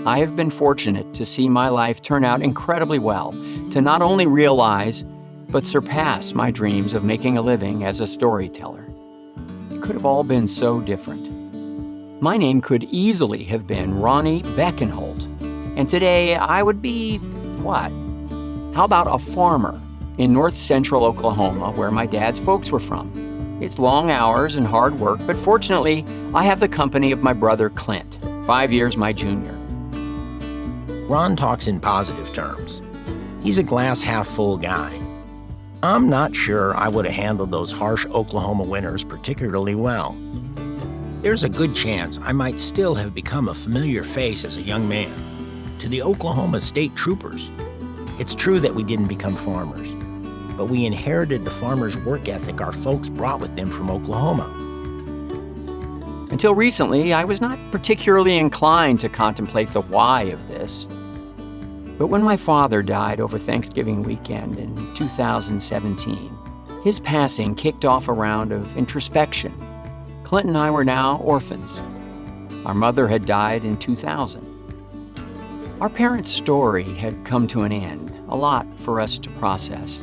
I have been fortunate to see my life turn out incredibly well, to not only realize, but surpass my dreams of making a living as a storyteller. It could have all been so different. My name could easily have been Ronnie Beckenholt, and today I would be, what? How about a farmer in north central Oklahoma, where my dad's folks were from? It's long hours and hard work, but fortunately, I have the company of my brother Clint, 5 years my junior. Ron talks in positive terms. He's a glass half full guy. I'm not sure I would have handled those harsh Oklahoma winters particularly well. There's a good chance I might still have become a familiar face as a young man to the Oklahoma State Troopers. It's true that we didn't become farmers, but we inherited the farmers' work ethic our folks brought with them from Oklahoma. Until recently, I was not particularly inclined to contemplate the why of this. But when my father died over Thanksgiving weekend in 2017, his passing kicked off a round of introspection. Clint and I were now orphans. Our mother had died in 2000. Our parents' story had come to an end, a lot for us to process.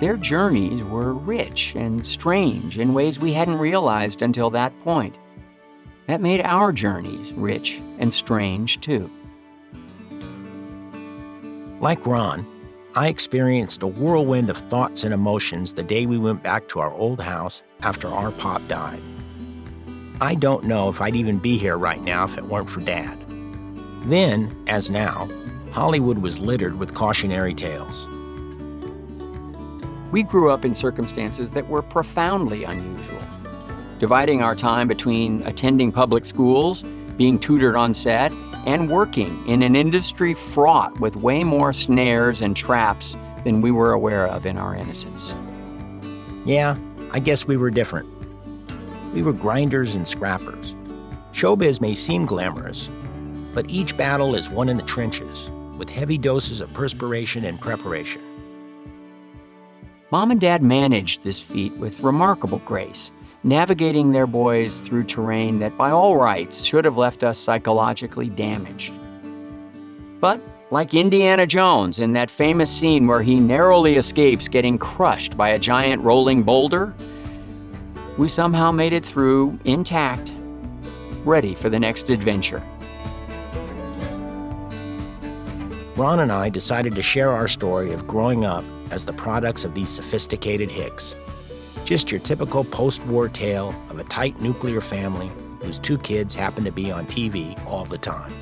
Their journeys were rich and strange in ways we hadn't realized until that point. That made our journeys rich and strange, too. Like Ron, I experienced a whirlwind of thoughts and emotions the day we went back to our old house after our pop died. I don't know if I'd even be here right now if it weren't for Dad. Then, as now, Hollywood was littered with cautionary tales. We grew up in circumstances that were profoundly unusual, dividing our time between attending public schools, being tutored on set, and working in an industry fraught with way more snares and traps than we were aware of in our innocence. Yeah, I guess we were different. We were grinders and scrappers. Showbiz may seem glamorous, but each battle is won in the trenches, with heavy doses of perspiration and preparation. Mom and Dad managed this feat with remarkable grace, navigating their boys through terrain that by all rights should have left us psychologically damaged. But like Indiana Jones in that famous scene where he narrowly escapes getting crushed by a giant rolling boulder, we somehow made it through intact, ready for the next adventure. Ron and I decided to share our story of growing up as the products of these sophisticated hicks. Just your typical post-war tale of a tight nuclear family whose 2 kids happen to be on TV all the time.